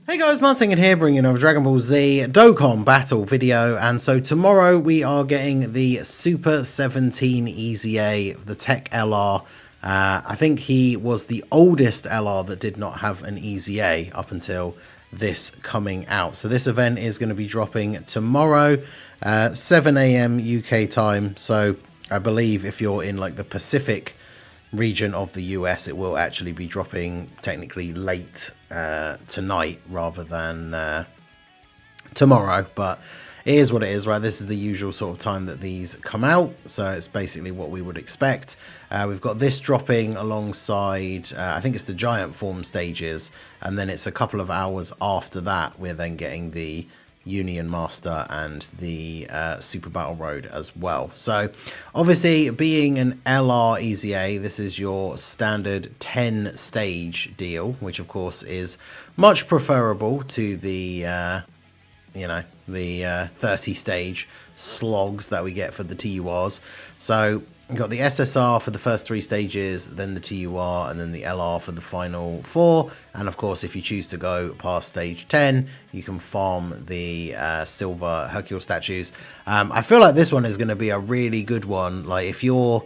Hey guys, Marsinger here, bringing another Dragon Ball Z Dokkan battle video, and so tomorrow we are getting the Super 17 EZA, the TEQ LR. I think he was the oldest LR that did not have an EZA up until this coming out. So this event is going to be dropping tomorrow, 7 AM UK time, so I believe if you're in like the Pacific region of the US, it will actually be dropping technically late tonight rather than tomorrow, but it is what it is, right? This is the usual sort of time that these come out, so it's basically what we would expect. We've got this dropping alongside I think it's the giant form stages, and then it's a couple of hours after that we're then getting the Union Master and the Super Battle Road as well. So obviously, being an LR EZA, this is your standard 10 stage deal, which of course is much preferable to the the 30 stage slogs that we get for the TURs. So you've got the SSR for the first 3 stages, then the TUR, and then the LR for the final 4. And of course, if you choose to go past stage 10, you can farm the silver Hercule statues. I feel like this one is going to be a really good one. Like if you're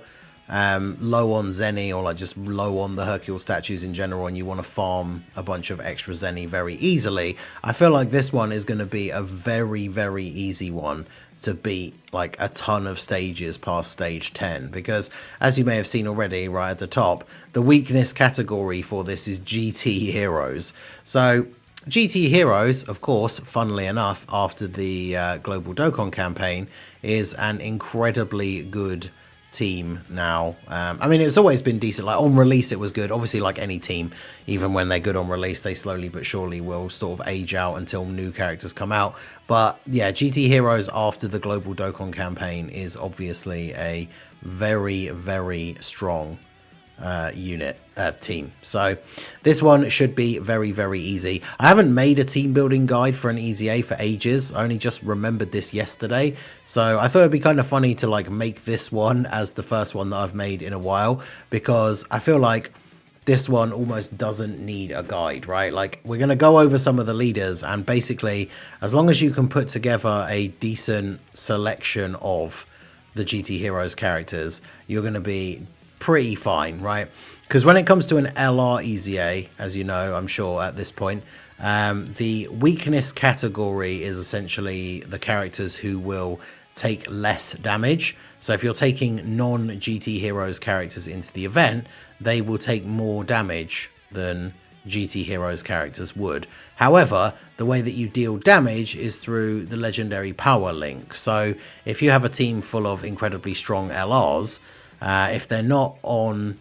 low on Zenny, or like just low on the Hercule statues in general, and you want to farm a bunch of extra Zenny very easily, I feel like this one is going to be a very, very easy one to beat like a ton of stages past stage 10, because as you may have seen already right at the top, the weakness category for this is GT heroes. So GT heroes, of course, funnily enough, after the global Dokkan campaign, is an incredibly good team now. I mean, it's always been decent. Like on release it was good, obviously, like any team, even when they're good on release, they slowly but surely will sort of age out until new characters come out. But yeah, GT heroes after the global Dokkan campaign is obviously a very, very strong team. So this one should be very, very easy. I haven't made a team building guide for an EZA for ages. I only just remembered this yesterday, so I thought it'd be kind of funny to like make this one as the first one that I've made in a while, because I feel like this one almost doesn't need a guide, right? Like we're going to go over some of the leaders, and basically as long as you can put together a decent selection of the GT heroes characters, you're going to be pretty fine, right? Because when it comes to an LR EZA, as you know, I'm sure at this point, the weakness category is essentially the characters who will take less damage. So if you're taking non-GT heroes characters into the event, they will take more damage than GT heroes characters would. However, the way that you deal damage is through the legendary power link. So if you have a team full of incredibly strong LRs, if they're not on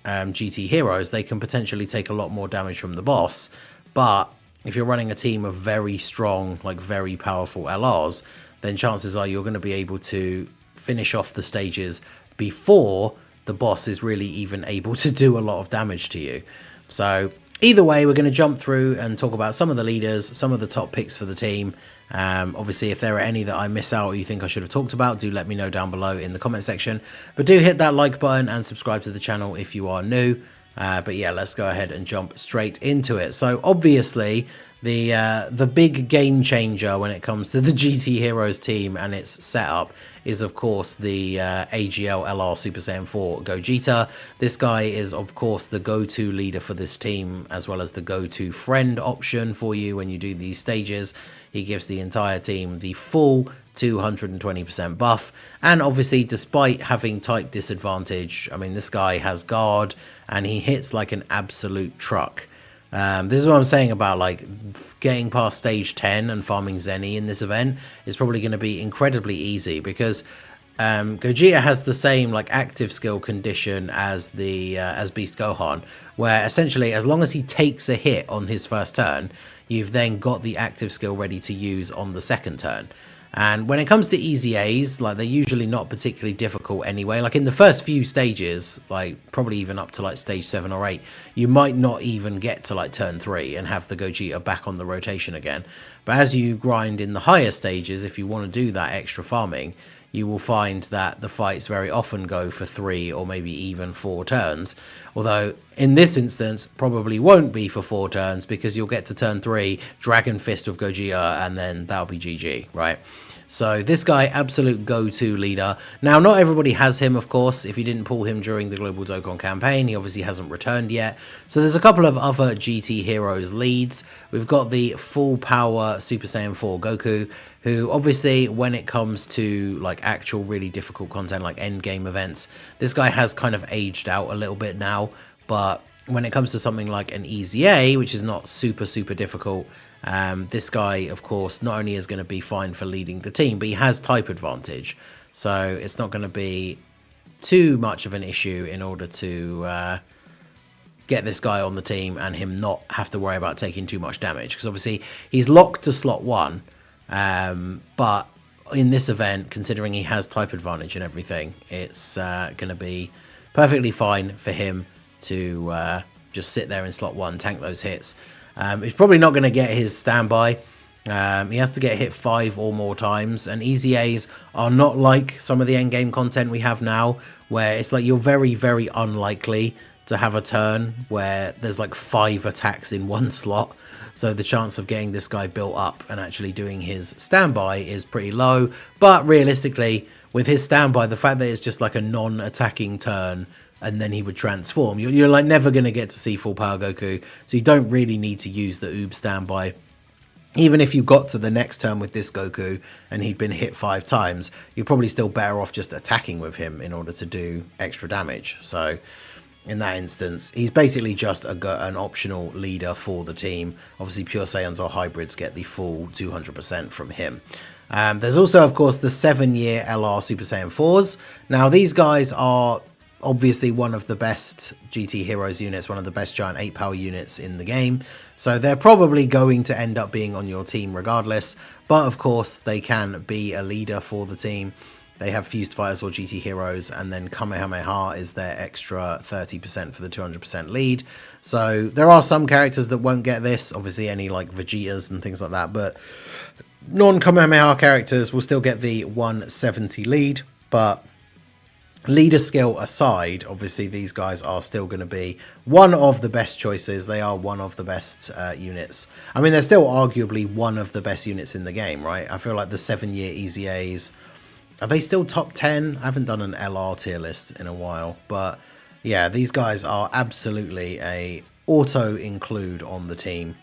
GT heroes, they can potentially take a lot more damage from the boss. But if you're running a team of very strong, like very powerful LRs, then chances are you're going to be able to finish off the stages before the boss is really even able to do a lot of damage to you. So either way, we're going to jump through and talk about some of the leaders, some of the top picks for the team. Obviously, if there are any that I miss out or you think I should have talked about, do let me know down below in the comment section. But do hit that like button and subscribe to the channel if you are new. But yeah, let's go ahead and jump straight into it. So obviously, the big game changer when it comes to the GT Heroes team and its setup is of course the AGL LR Super Saiyan 4 Gogeta. This guy is of course the go-to leader for this team, as well as the go-to friend option for you when you do these stages. He gives the entire team the full 220% buff, and obviously despite having type disadvantage, I mean this guy has guard and he hits like an absolute truck. This is what I'm saying about like getting past stage 10 and farming Zenny in this event is probably going to be incredibly easy, because Gogeta has the same like active skill condition as the as Beast Gohan, where essentially as long as he takes a hit on his first turn, you've then got the active skill ready to use on the second turn. And when it comes to EZAs, like they're usually not particularly difficult anyway. Like in the first few stages, like probably even up to like stage 7 or 8, you might not even get to like turn 3 and have the Gogeta back on the rotation again. But as you grind in the higher stages, if you want to do that extra farming, you will find that the fights very often go for 3 or maybe even 4 turns. Although in this instance, probably won't be for 4 turns because you'll get to turn 3, Dragon Fist with Gogeta, and then that'll be GG, right? So this guy, absolute go-to leader. Now, not everybody has him, of course. If you didn't pull him during the Global Dokkan campaign, he obviously hasn't returned yet. So there's a couple of other GT Heroes leads. We've got the full power Super Saiyan 4 Goku, who obviously when it comes to like actual really difficult content like end game events, this guy has kind of aged out a little bit now. But when it comes to something like an EZA, which is not super difficult, this guy, of course, not only is going to be fine for leading the team, but he has type advantage. So it's not going to be too much of an issue in order to get this guy on the team and him not have to worry about taking too much damage. Because obviously he's locked to slot 1, but in this event, considering he has type advantage and everything, it's going to be perfectly fine for him to just sit there in slot 1, tank those hits. He's probably not going to get his standby. He has to get hit 5 or more times, and EZAs are not like some of the endgame content we have now, where it's like you're very unlikely to have a turn where there's like 5 attacks in one slot. So the chance of getting this guy built up and actually doing his standby is pretty low. But realistically, with his standby, the fact that it's just like a non-attacking turn and then he would transform, you're like never going to get to see full power Goku, so you don't really need to use the Oob standby. Even if you got to the next turn with this Goku and he'd been hit 5 times, you're probably still better off just attacking with him in order to do extra damage. So in that instance, he's basically just an optional leader for the team. Obviously Pure Saiyans or hybrids get the full 200% from him. There's also, of course, the 7-year LR Super Saiyan 4s. Now these guys are obviously one of the best GT Heroes units, one of the best giant 8 power units in the game, so they're probably going to end up being on your team regardless. But of course they can be a leader for the team. They have Fused Fighters or GT Heroes, and then Kamehameha is their extra 30% for the 200% lead. So there are some characters that won't get this, obviously any like Vegetas and things like that, but non-Kamehameha characters will still get the 170 lead. But leader skill aside, obviously these guys are still going to be one of the best choices. They are one of the best units. I mean, they're still arguably one of the best units in the game, right? I feel like the 7-year EZAs, are they still top 10? I haven't done an LR tier list in a while, but yeah, these guys are absolutely a auto include on the team.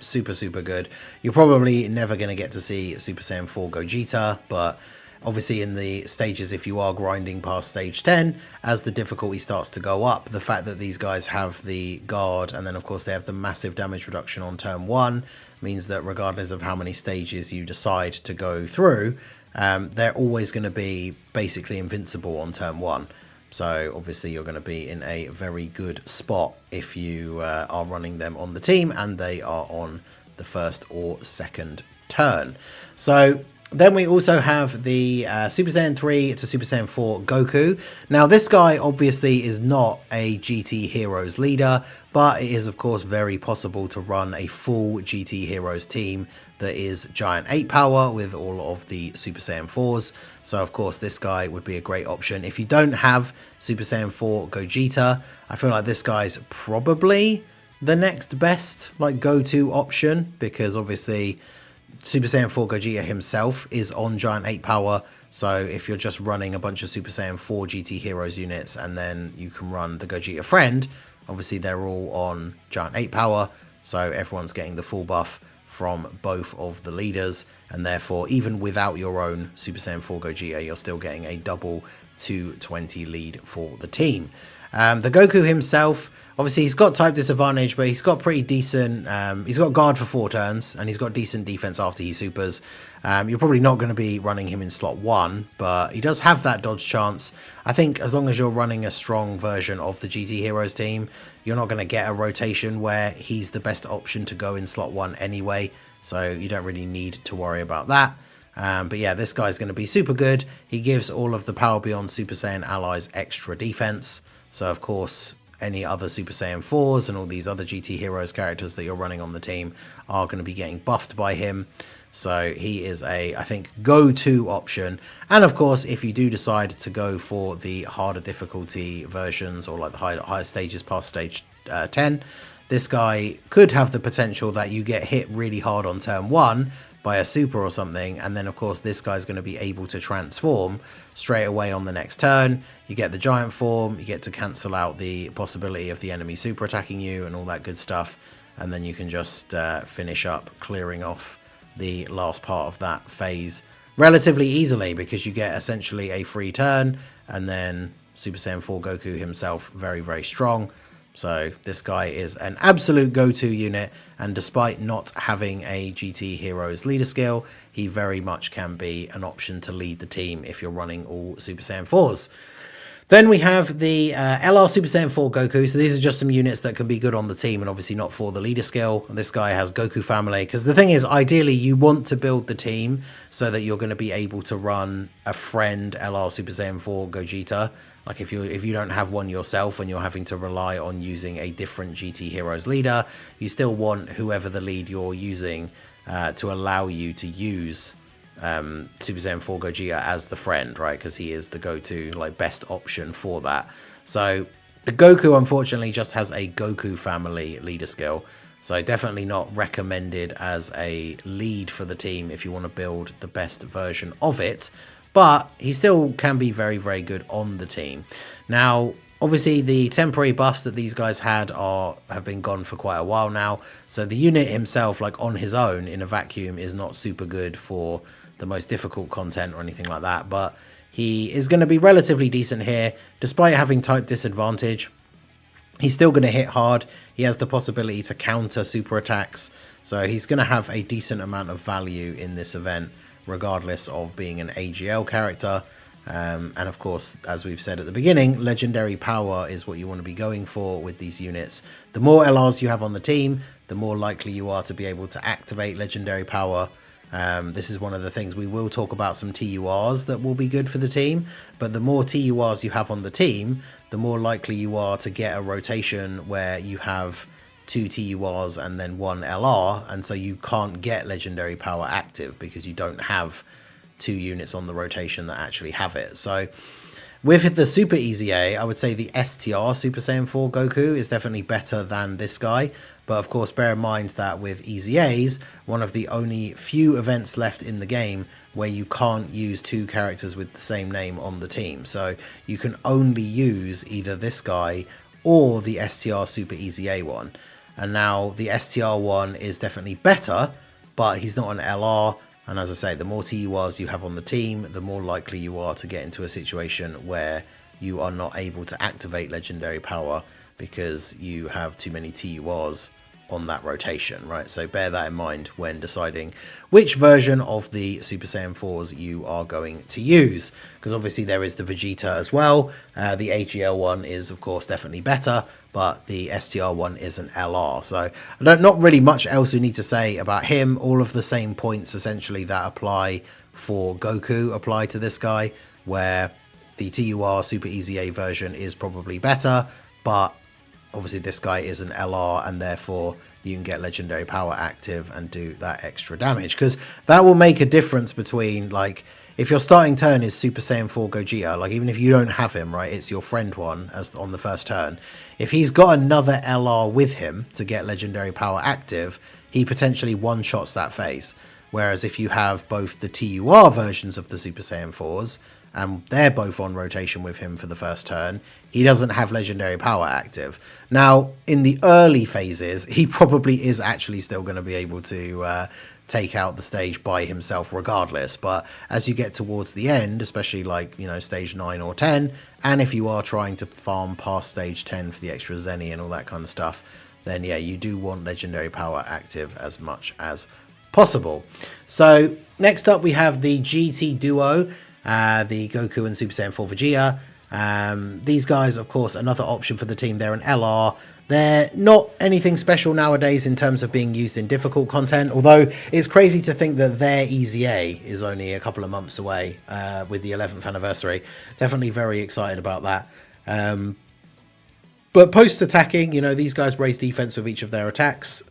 Super good. You're probably never going to get to see Super Saiyan 4 Gogeta, but obviously in the stages, if you are grinding past stage 10, as the difficulty starts to go up, the fact that these guys have the guard, and then of course they have the massive damage reduction on turn 1, means that regardless of how many stages you decide to go through, they're always going to be basically invincible on turn 1. So obviously you're going to be in a very good spot if you are running them on the team and they are on the first or second turn. So then we also have the Super Saiyan 3 to Super Saiyan 4 Goku. Now this guy obviously is not a GT Heroes leader, but it is of course very possible to run a full GT Heroes team that is giant 8 power with all of the Super Saiyan 4s. So of course this guy would be a great option. If you don't have Super Saiyan 4 Gogeta, I feel like this guy's probably the next best like go-to option, because obviously Super Saiyan 4 Gogeta himself is on giant 8 power. So if you're just running a bunch of Super Saiyan 4 GT Heroes units and then you can run the Gogeta friend, obviously they're all on giant 8 power, so everyone's getting the full buff from both of the leaders, and therefore even without your own Super Saiyan 4 Gogeta, you're still getting a double 220 lead for the team. The Goku himself, obviously he's got type disadvantage, but he's got pretty decent, he's got guard for 4 turns, and he's got decent defense after he supers. You're probably not going to be running him in slot 1, but he does have that dodge chance. I think as long as you're running a strong version of the GT Heroes team, you're not going to get a rotation where he's the best option to go in slot 1 anyway, so you don't really need to worry about that. But yeah, this guy's going to be super good. He gives all of the Power Beyond Super Saiyan allies extra defense, so of course any other Super Saiyan 4s and all these other GT Heroes characters that you're running on the team are going to be getting buffed by him. So he is a, I think, go-to option. And of course, if you do decide to go for the harder difficulty versions or like the higher stages past stage 10, this guy could have the potential that you get hit really hard on turn 1 by a super or something, and then of course this guy's going to be able to transform straight away on the next turn. You get the giant form, you get to cancel out the possibility of the enemy super attacking you and all that good stuff, and then you can just finish up clearing off the last part of that phase relatively easily, because you get essentially a free turn, and then Super Saiyan 4 Goku himself very, very strong. So this guy is an absolute go-to unit, and despite not having a GT Heroes leader skill, he very much can be an option to lead the team if you're running all Super Saiyan 4s. Then we have the LR Super Saiyan 4 Goku. So these are just some units that can be good on the team and obviously not for the leader skill. This guy has Goku family, because the thing is, ideally you want to build the team so that you're going to be able to run a friend LR Super Saiyan 4 Gogeta. Like if you don't have one yourself and you're having to rely on using a different GT Heroes leader, you still want whoever the lead you're using to allow you to use Super Saiyan 4 Gogeta as the friend, right? Because he is the go-to, like, best option for that. So the Goku unfortunately just has a Goku family leader skill, so definitely not recommended as a lead for the team if you want to build the best version of it. But he still can be very, very good on the team. Now, obviously, the temporary buffs that these guys had have been gone for quite a while now. So the unit himself, like on his own, in a vacuum, is not super good for the most difficult content or anything like that. But he is going to be relatively decent here. Despite having type disadvantage, he's still going to hit hard. He has the possibility to counter super attacks. So he's going to have a decent amount of value in this event, regardless of being an AGL character. And of course, as we've said at the beginning, legendary power is what you want to be going for with these units. The more LRs you have on the team, the more likely you are to be able to activate legendary power. This is one of the things we will talk about, some TURs that will be good for the team, but the more TURs you have on the team, the more likely you are to get a rotation where you have 2 TURs and then 1 LR, and so you can't get legendary power active because you don't have 2 units on the rotation that actually have it. So with the Super EZA, I would say the STR Super Saiyan 4 Goku is definitely better than this guy. But of course, bear in mind that with EZAs, one of the only few events left in the game where you can't use 2 characters with the same name on the team. So you can only use either this guy or the STR Super EZA one. And now the STR one is definitely better, but he's not an LR. And as I say, the more TURs you have on the team, the more likely you are to get into a situation where you are not able to activate legendary power because you have too many TURs on that rotation, right? So bear that in mind when deciding which version of the Super Saiyan 4s you are going to use, because obviously there is the Vegeta as well. The AGL one is of course definitely better, but the STR one is an LR. So not really much else we need to say about him. All of the same points essentially that apply for Goku apply to this guy, where the TUR Super EZA version is probably better, but obviously this guy is an LR, and therefore you can get legendary power active and do that extra damage, because that will make a difference between, like, if your starting turn is Super Saiyan 4 Gogeta, like even if you don't have him, right, it's your friend one as on the first turn. If he's got another LR with him to get legendary power active, he potentially one-shots that phase. Whereas if you have both the TUR versions of the Super Saiyan 4s, and they're both on rotation with him for the first turn, he doesn't have legendary power active. Now, in the early phases, he probably is actually still going to be able to take out the stage by himself regardless. But as you get towards the end, especially like, you know, stage 9 or 10, and if you are trying to farm past stage 10 for the extra Zenny and all that kind of stuff, then yeah, you do want legendary power active as much as possible. So next up we have the GT duo, the Goku and Super Saiyan 4 Vegeta. These guys, of course, another option for the team. They're an LR. They're not anything special nowadays in terms of being used in difficult content, although it's crazy to think that their EZA is only a couple of months away with the 11th anniversary. Definitely very excited about that. But post-attacking, you know, these guys raise defense with each of their attacks.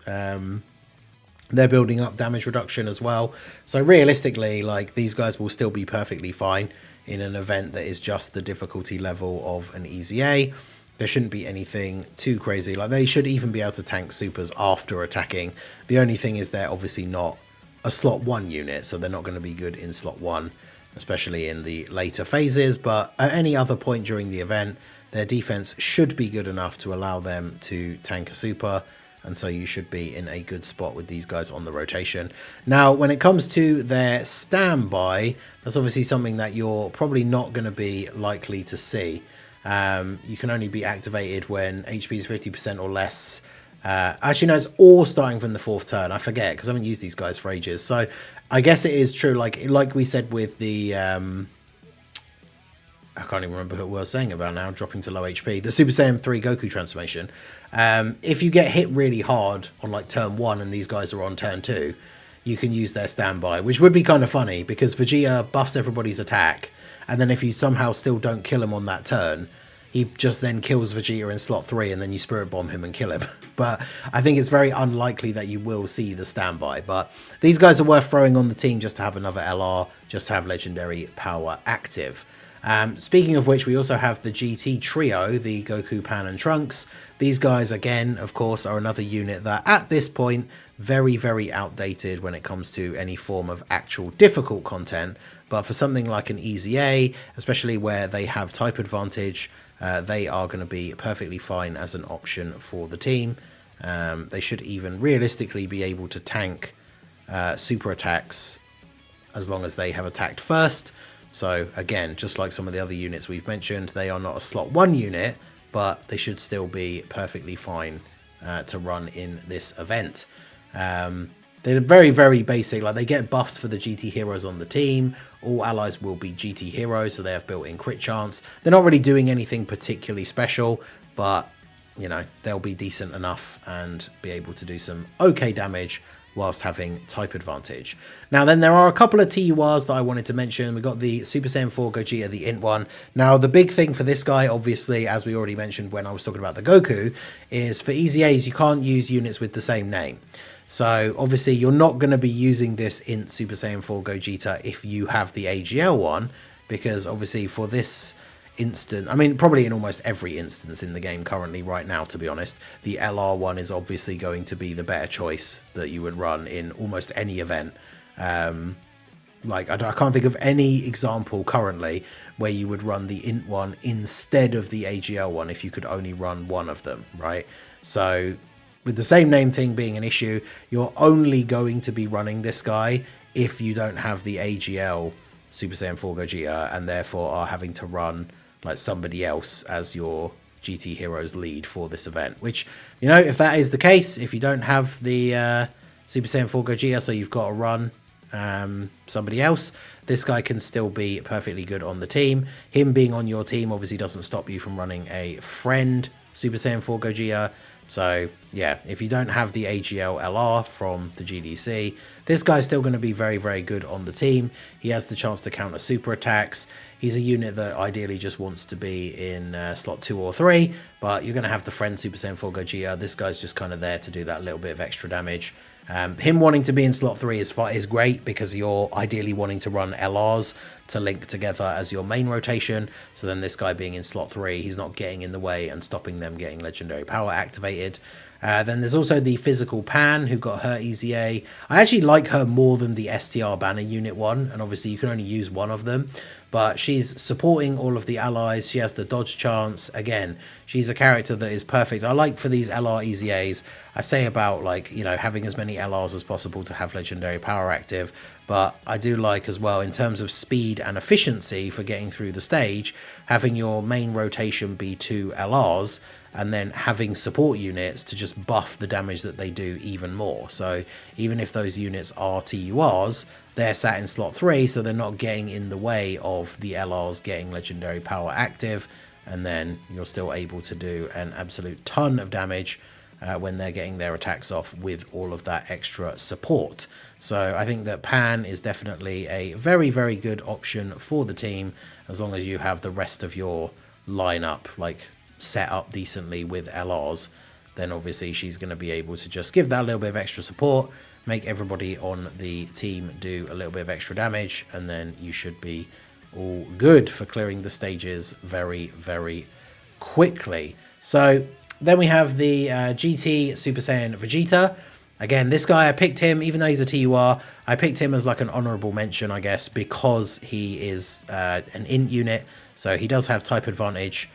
They're building up damage reduction as well. So realistically, like, these guys will still be perfectly fine in an event that is just the difficulty level of an EZA. There shouldn't be anything too crazy. Like, they should even be able to tank supers after attacking. The only thing is they're obviously not a slot 1 unit, so they're not going to be good in slot 1, especially in the later phases. But at any other point during the event, their defense should be good enough to allow them to tank a super, and so you should be in a good spot with these guys on the rotation. Now, when it comes to their standby, that's obviously something that you're probably not going to be likely to see. You can only be activated when HP is 50% or less. Actually, no, it's all starting from the 4th turn. I forget, because I haven't used these guys for ages. So I guess it is true, like we said with the... I can't even remember who we were saying about now, dropping to low HP. The Super Saiyan 3 Goku transformation. If you get hit really hard on like turn 1 and these guys are on turn 2, you can use their standby, which would be kind of funny because Vegeta buffs everybody's attack, and then if you somehow still don't kill him on that turn, he just then kills Vegeta in slot 3 and then you Spirit Bomb him and kill him. But I think it's very unlikely that you will see the standby. But these guys are worth throwing on the team just to have another LR, just to have legendary power active. Speaking of which, we also have the GT trio, the Goku, Pan and Trunks. These guys, again, of course, are another unit that at this point, very, very outdated when it comes to any form of actual difficult content. But for something like an EZA, especially where they have type advantage, they are going to be perfectly fine as an option for the team. They should even realistically be able to tank super attacks as long as they have attacked first. So again, just like some of the other units we've mentioned, they are not a slot 1 unit, but they should still be perfectly fine to run in this event. They're very, very basic. Like, they get buffs for the GT heroes on the team. All allies will be GT heroes, so they have built-in crit chance. They're not really doing anything particularly special, but, you know, they'll be decent enough and be able to do some okay damage whilst having type advantage. Now then, there are a couple of TURs that I wanted to mention. We've got the Super Saiyan 4 Gogeta, the Int one. Now, the big thing for this guy, obviously, as we already mentioned when I was talking about the Goku, is for EZAs, you can't use units with the same name. So, obviously, you're not going to be using this Int Super Saiyan 4 Gogeta if you have the AGL one, because, obviously, for this instant, I mean, probably in almost every instance in the game currently right now, to be honest, the LR one is obviously going to be the better choice that you would run in almost any event. Like, I can't think of any example currently where you would run the Int one instead of the AGL one if you could only run one of them, right? So, with the same name thing being an issue, you're only going to be running this guy if you don't have the AGL Super Saiyan 4 Gogeta and therefore are having to run like somebody else as your GT Heroes lead for this event. Which, you know, if that is the case, if you don't have the Super Saiyan 4 Gogeta, so you've got to run somebody else, this guy can still be perfectly good on the team. Him being on your team obviously doesn't stop you from running a friend Super Saiyan 4 Gogeta. So, yeah, if you don't have the AGL LR from the GDC, this guy's still going to be very, very good on the team. He has the chance to counter super attacks. He's a unit that ideally just wants to be in slot 2 or 3, but you're going to have the friend Super Saiyan 4 Gogeta. This guy's just kind of there to do that little bit of extra damage. Him wanting to be in slot 3 is great because you're ideally wanting to run LRs to link together as your main rotation. So then this guy being in slot 3, he's not getting in the way and stopping them getting legendary power activated. Then there's also the physical Pan, who got her EZA. I actually like her more than the STR banner unit one, and obviously you can only use one of them. But she's supporting all of the allies. She has the dodge chance. Again, she's a character that is perfect. I like for these LR EZAs, I say about, like, you know, having as many LRs as possible to have legendary power active. But I do like as well, in terms of speed and efficiency for getting through the stage, having your main rotation be 2 LRs and then having support units to just buff the damage that they do even more. So even if those units are TURs, they're sat in slot 3, so they're not getting in the way of the LRs getting legendary power active, and then you're still able to do an absolute ton of damage when they're getting their attacks off with all of that extra support. So I think that Pan is definitely a very, very good option for the team, as long as you have the rest of your lineup like set up decently with LRs. Then obviously she's going to be able to just give that little bit of extra support, make everybody on the team do a little bit of extra damage, and then you should be all good for clearing the stages very, very quickly. So then we have the GT Super Saiyan Vegeta. Again, this guy, I picked him, even though he's a TUR, I picked him as like an honorable mention, I guess, because he is an int unit, so he does have type advantage.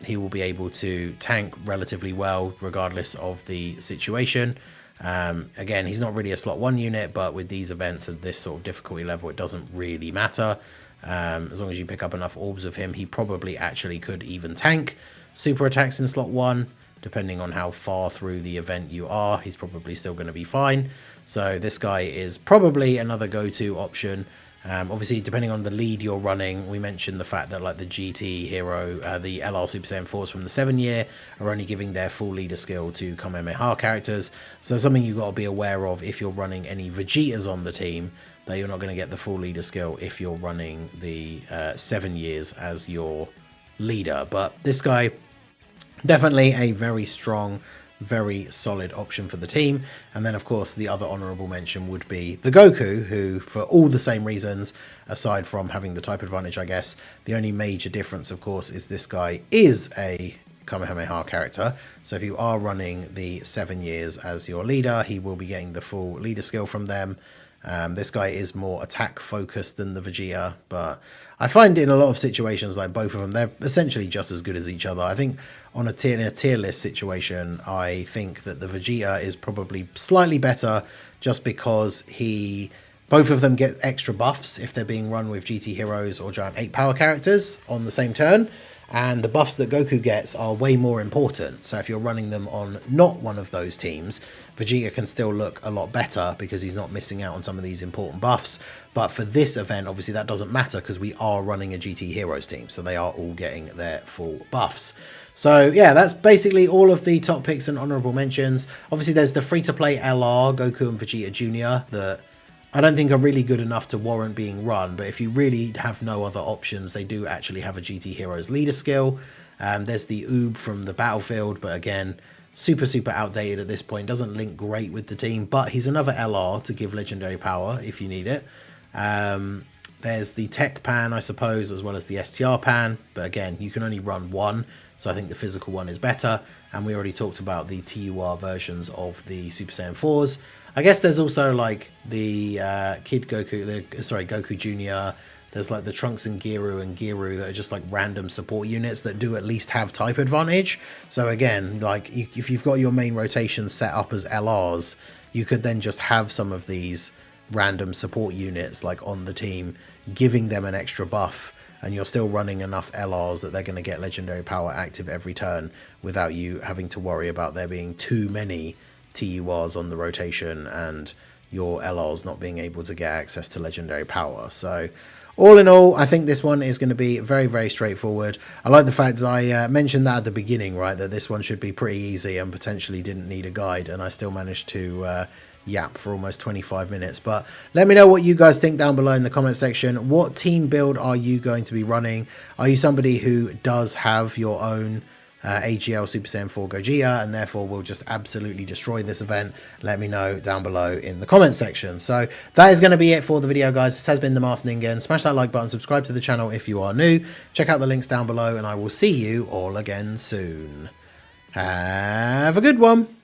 He will be able to tank relatively well, regardless of the situation. Again, he's not really a slot 1 unit, but with these events at this sort of difficulty level, it doesn't really matter. As long as you pick up enough orbs of him, he probably actually could even tank super attacks in slot 1. Depending on how far through the event you are, he's probably still going to be fine. So this guy is probably another go-to option. Obviously, depending on the lead you're running, we mentioned the fact that like the GT hero, the LR Super Saiyan 4s from the 7 year are only giving their full leader skill to Kamehameha characters. So something you've got to be aware of if you're running any Vegetas on the team, that you're not going to get the full leader skill if you're running the 7 years as your leader. But this guy, definitely a very strong, very solid option for the team. And then, of course, the other honorable mention would be the Goku, who, for all the same reasons, aside from having the type advantage, I guess, the only major difference, of course, is this guy is a Kamehameha character. So if you are running the 7 years as your leader, he will be getting the full leader skill from them. This guy is more attack focused than the Vegeta, but I find in a lot of situations like both of them, they're essentially just as good as each other. I think on a tier list situation, I think that the Vegeta is probably slightly better just because both of them get extra buffs if they're being run with GT heroes or giant 8 power characters on the same turn. And the buffs that Goku gets are way more important. So if you're running them on not one of those teams, Vegeta can still look a lot better because he's not missing out on some of these important buffs. But for this event, obviously that doesn't matter because we are running a GT Heroes team. So they are all getting their full buffs. So yeah, that's basically all of the top picks and honorable mentions. Obviously there's the free-to-play LR, Goku and Vegeta Jr. that I don't think are really good enough to warrant being run, but if you really have no other options, they do actually have a GT Heroes leader skill. There's the Oob from the Battlefield, but again, super outdated at this point. Doesn't link great with the team, but he's another LR to give legendary power if you need it. There's the TEQ pan, I suppose, as well as the STR pan, but again, you can only run one, so I think the physical one is better. And we already talked about the TUR versions of the Super Saiyan 4s. I guess there's also like the Kid Goku, Goku Jr. There's like the Trunks and Giru that are just like random support units that do at least have type advantage. So again, like if you've got your main rotation set up as LRs, you could then just have some of these random support units like on the team, giving them an extra buff, and you're still running enough LRs that they're going to get legendary power active every turn without you having to worry about there being too many TURs on the rotation and your LRs not being able to get access to legendary power. So all in all, I think this one is going to be very straightforward. I like the fact that I mentioned that at the beginning, right, that this one should be pretty easy and potentially didn't need a guide, and I still managed to yap for almost 25 minutes. But let me know what you guys think down below in the comment section. What team build are you going to be running? Are you somebody who does have your own AGL Super Saiyan 4 Gogeta and therefore will just absolutely destroy this event? Let me know down below in the comment section. So that is going to be it for the video, guys. This has been the Masked Ningen. Smash that like button, subscribe to the channel if you are new, check out the links down below, and I will see you all again soon. Have a good one.